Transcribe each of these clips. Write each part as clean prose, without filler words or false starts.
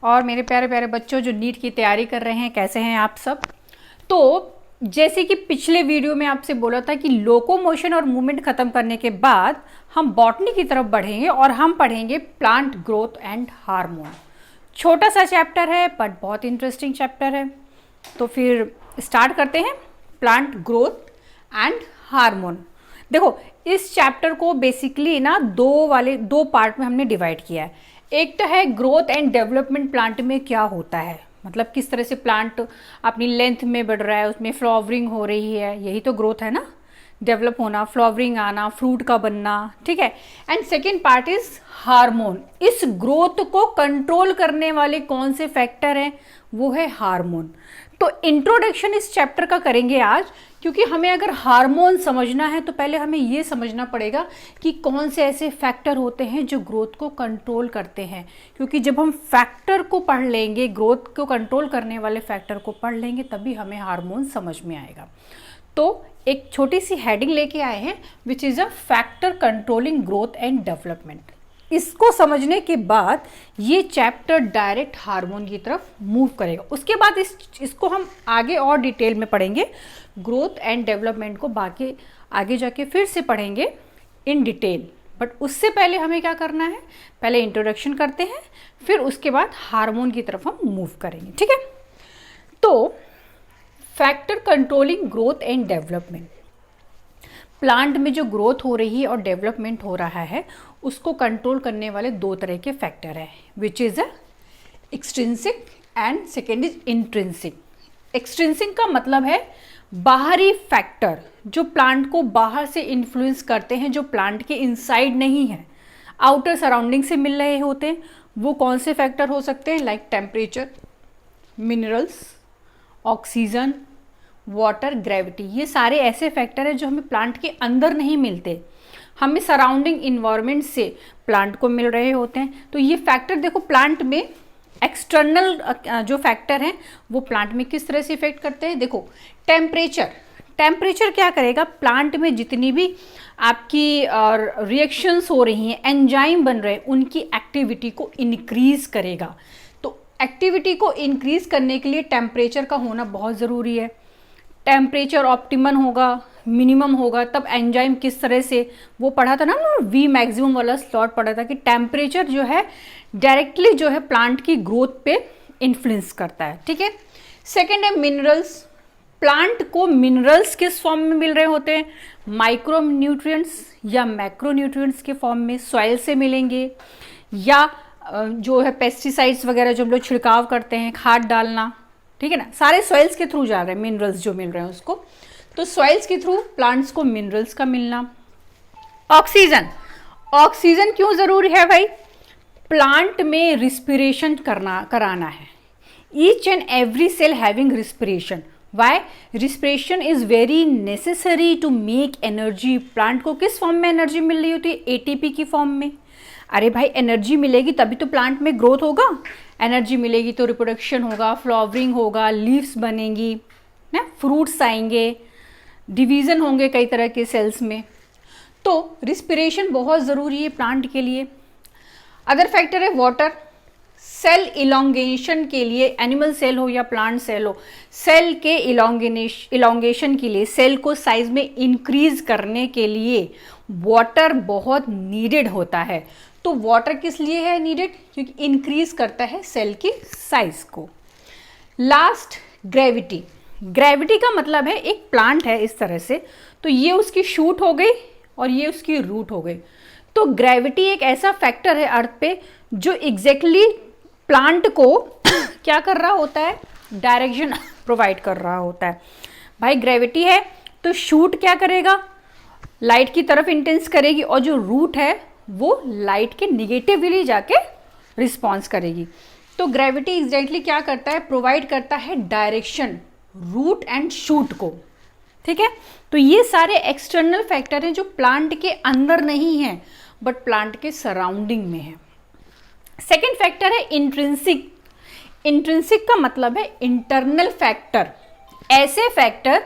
और मेरे प्यारे प्यारे बच्चों जो नीट की तैयारी कर रहे हैं, कैसे हैं आप सब। तो जैसे कि पिछले वीडियो में आपसे बोला था कि लोकोमोशन और मूवमेंट खत्म करने के बाद हम बॉटनी की तरफ बढ़ेंगे और हम पढ़ेंगे प्लांट ग्रोथ एंड हार्मोन। छोटा सा चैप्टर है बट बहुत इंटरेस्टिंग चैप्टर है। तो फिर स्टार्ट करते हैं, प्लांट ग्रोथ एंड हार्मोन। देखो, इस चैप्टर को बेसिकली ना दो पार्ट में हमने डिवाइड किया है। एक तो है ग्रोथ एंड डेवलपमेंट, प्लांट में क्या होता है, मतलब किस तरह से प्लांट अपनी लेंथ में बढ़ रहा है, उसमें फ्लावरिंग हो रही है, यही तो ग्रोथ है ना, डेवलप होना, फ्लावरिंग आना, फ्रूट का बनना, ठीक है। And second part is hormone. इस ग्रोथ को कंट्रोल करने वाले कौन से फैक्टर हैं, वो है हार्मोन। तो इंट्रोडक्शन इस चैप्टर का करेंगे आज, क्योंकि हमें अगर हार्मोन समझना है तो पहले हमें ये समझना पड़ेगा कि कौन से ऐसे फैक्टर होते हैं जो ग्रोथ को कंट्रोल करते हैं। क्योंकि जब हम फैक्टर को पढ़ लेंगे, ग्रोथ को कंट्रोल करने वाले फैक्टर को पढ़ लेंगे, तभी हमें हार्मोन समझ में आएगा। तो एक छोटी सी हेडिंग लेके आए हैं, which is a factor controlling growth and development. इसको समझने के बाद ये चैप्टर डायरेक्ट हार्मोन की तरफ मूव करेगा। उसके बाद इसको हम आगे और डिटेल में पढ़ेंगे, ग्रोथ एंड डेवलपमेंट को बाकी आगे जाके फिर से पढ़ेंगे इन डिटेल। बट उससे पहले हमें क्या करना है, पहले इंट्रोडक्शन करते हैं, फिर उसके बाद हार्मोन की तरफ हम मूव करेंगे, ठीक है। तो factor controlling growth and development, plant में जो ग्रोथ हो रही है और डेवलपमेंट हो रहा है उसको कंट्रोल करने वाले दो तरह के फैक्टर हैं, which is a extrinsic and second is intrinsic. Extrinsic का मतलब है बाहरी फैक्टर, जो प्लांट को बाहर से इन्फ्लुएंस करते हैं, जो प्लांट के इनसाइड नहीं है, आउटर सराउंडिंग से मिल रहे होते हैं। वो कौन से फैक्टर हो सकते हैं, like temperature, minerals, oxygen, water, gravity. ये सारे ऐसे फैक्टर हैं जो हमें प्लांट के अंदर नहीं मिलते, हमें सराउंडिंग इन्वायरमेंट से प्लांट को मिल रहे होते हैं। तो ये फैक्टर देखो, प्लांट में एक्सटर्नल जो फैक्टर हैं वो प्लांट में किस तरह से इफेक्ट करते हैं। देखो, टेम्परेचर क्या करेगा, प्लांट में जितनी भी आपकी रिएक्शंस हो रही हैं, एंजाइम बन रहे हैं, उनकी एक्टिविटी को इंक्रीज करेगा। तो एक्टिविटी को इंक्रीज करने के लिए टेम्परेचर का होना बहुत ज़रूरी है। टेम्परेचर ऑप्टिमम होगा, मिनिमम होगा, तब एंजाइम किस तरह से, वो पढ़ा था ना, वी मैक्सिमम वाला स्लॉट पढ़ा था कि टेम्परेचर जो है डायरेक्टली जो है प्लांट की ग्रोथ पे इन्फ्लुएंस करता है, ठीक है। सेकेंड है मिनरल्स। प्लांट को मिनरल्स किस फॉर्म में मिल रहे होते हैं, माइक्रो न्यूट्रिएंट्स या मैक्रो न्यूट्रिएंट्स के फॉर्म में सॉइल से मिलेंगे, या जो है पेस्टिसाइड्स वगैरह जो हम लोग छिड़काव करते हैं, खाद डालना, ठीक है ना, सारे सॉइल्स के थ्रू जा रहे हैं, मिनरल्स जो मिल रहे हैं उसको। तो सॉइल्स के थ्रू प्लांट्स को मिनरल्स का मिलना। ऑक्सीजन क्यों जरूरी है भाई, प्लांट में रिस्पिरेशन कराना है। Each and every cell having respiration. Why respiration is very necessary to make energy. Plant को किस फॉर्म में एनर्जी मिल रही होती है, एटीपी की फॉर्म में। अरे भाई, एनर्जी मिलेगी तभी तो प्लांट में ग्रोथ होगा, एनर्जी मिलेगी तो रिप्रोडक्शन होगा, फ्लावरिंग होगा, लीव्स बनेंगी ना, फ्रूट्स आएंगे, डिवीज़न होंगे कई तरह के सेल्स में। तो रिस्पिरेशन बहुत ज़रूरी है प्लांट के लिए। अदर फैक्टर है वाटर। सेल इलोंगेशन के लिए, एनिमल सेल हो या प्लांट सेल हो, सेल के इलोंगेशन के लिए, सेल को साइज में इंक्रीज करने के लिए वाटर बहुत नीडेड होता है। तो वाटर किस लिए है नीडेड, क्योंकि इंक्रीज करता है सेल की साइज को। Last, gravity. ग्रेविटी का मतलब है एक प्लांट है इस तरह से, तो ये उसकी शूट हो गई और ये उसकी रूट हो गई। तो ग्रेविटी एक ऐसा फैक्टर है अर्थ पे जो एग्जैक्टली प्लांट को क्या कर रहा होता है, डायरेक्शन प्रोवाइड कर रहा होता है। भाई ग्रेविटी है तो शूट क्या करेगा, लाइट की तरफ इंटेंस करेगी, और जो रूट है वो लाइट के निगेटिवली जाके रिस्पॉन्स करेगी। तो ग्रेविटी एग्जैक्टली क्या करता है, प्रोवाइड करता है डायरेक्शन रूट एंड शूट को, ठीक है। तो ये सारे एक्सटर्नल फैक्टर हैं जो प्लांट के अंदर नहीं है बट प्लांट के सराउंडिंग में है। सेकेंड फैक्टर है इंट्रिंसिक। इंट्रिंसिक का मतलब है इंटरनल फैक्टर, ऐसे factor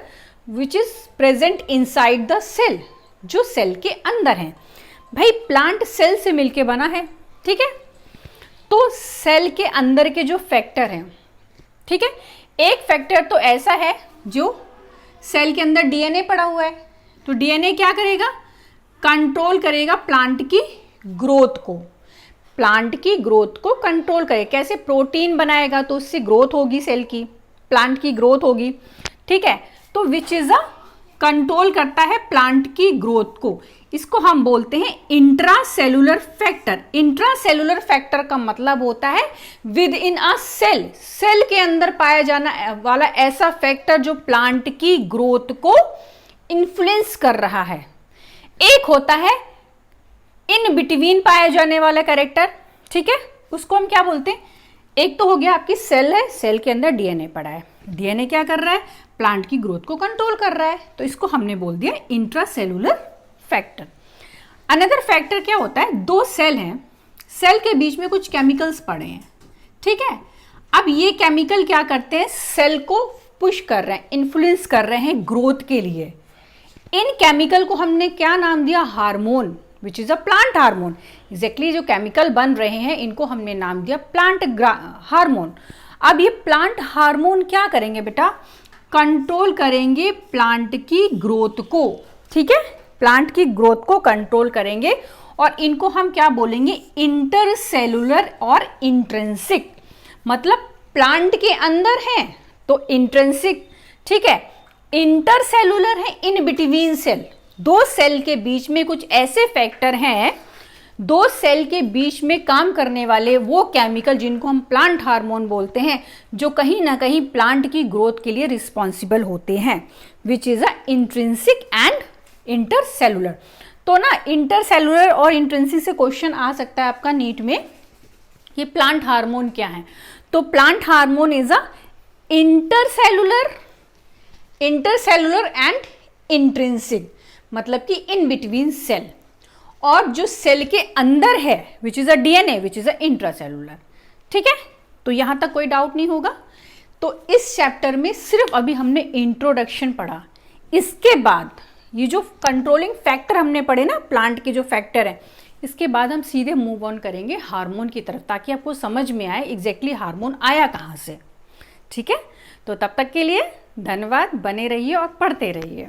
which is present inside the cell, जो सेल के अंदर हैं। भाई प्लांट सेल से मिलके बना है, ठीक है। तो तो सेल के अंदर के जो फैक्टर हैं, ठीक है, एक फैक्टर तो ऐसा है जो सेल के अंदर डीएनए पड़ा हुआ है, तो डीएनए क्या करेगा, कंट्रोल करेगा प्लांट की ग्रोथ को, प्लांट की ग्रोथ को कंट्रोल करे, कैसे, प्रोटीन बनाएगा तो उससे ग्रोथ होगी, सेल की, प्लांट की ग्रोथ होगी, ठीक है, तो विच इज अ कंट्रोल करता है प्लांट की ग्रोथ को, इसको हम बोलते हैं इंट्रासेलुलर फैक्टर। इंट्रासेलुलर फैक्टर का मतलब होता है within a cell, cell के अंदर पाया जाना वाला ऐसा फैक्टर जो प्लांट की ग्रोथ को इन्फ्लुएंस कर रहा है। एक होता है इन बिटवीन पाया जाने वाला कैरेक्टर, ठीक है, उसको हम क्या बोलते हैं, एक तो हो गया आपकी सेल है, सेल के अंदर डीएनए पड़ा है, डीएनए क्या कर रहा है, प्लांट की ग्रोथ को कंट्रोल कर रहा है, तो इसको हमने बोल दिया इंट्रासेलुलर फैक्टर। अनदर फैक्टर क्या होता है, दो सेल हैं, सेल के बीच में कुछ केमिकल्स पड़े हैं, ठीक है, अब ये केमिकल क्या करते हैं, सेल को पुश कर रहे हैं, इन्फ्लुएंस कर रहे हैं ग्रोथ के लिए। इन केमिकल को हमने क्या नाम दिया, hormone, which is a plant hormone. Exactly जो केमिकल बन रहे हैं इनको हमने नाम दिया प्लांट हार्मोन। अब ये प्लांट हार्मोन क्या करेंगे बेटा, कंट्रोल करेंगे प्लांट की ग्रोथ को, ठीक है, प्लांट की ग्रोथ को कंट्रोल करेंगे, और इनको हम क्या बोलेंगे, इंटरसेलुलर और इंट्रिंसिक, मतलब प्लांट के अंदर है तो इंट्रिंसिक, ठीक है, इंटरसेलुलर है इन बिटवीन सेल, दो सेल के बीच में कुछ ऐसे फैक्टर हैं, दो सेल के बीच में काम करने वाले वो केमिकल जिनको हम प्लांट हार्मोन बोलते हैं, जो कहीं ना कहीं प्लांट की ग्रोथ के लिए रिस्पॉन्सिबल होते हैं, which is a intrinsic and intercellular. तो ना इंटरसेलुलर और इंट्रिंसिक से क्वेश्चन आ सकता है आपका नीट में, ये प्लांट हार्मोन क्या है, तो plant hormone is a intercellular and intrinsic, मतलब कि इन बिटवीन सेल, और जो सेल के अंदर है which is a DNA which is a intracellular, ठीक है, तो यहां तक कोई डाउट नहीं होगा। तो इस चैप्टर में सिर्फ अभी हमने इंट्रोडक्शन पढ़ा, इसके बाद ये जो कंट्रोलिंग फैक्टर हमने पढ़े ना, प्लांट के जो फैक्टर हैं, इसके बाद हम सीधे मूव ऑन करेंगे हार्मोन की तरफ, ताकि आपको समझ में आए एग्जैक्टली हार्मोन आया कहाँ से, ठीक है। तो तब तक के लिए धन्यवाद, बने रहिए और पढ़ते रहिए।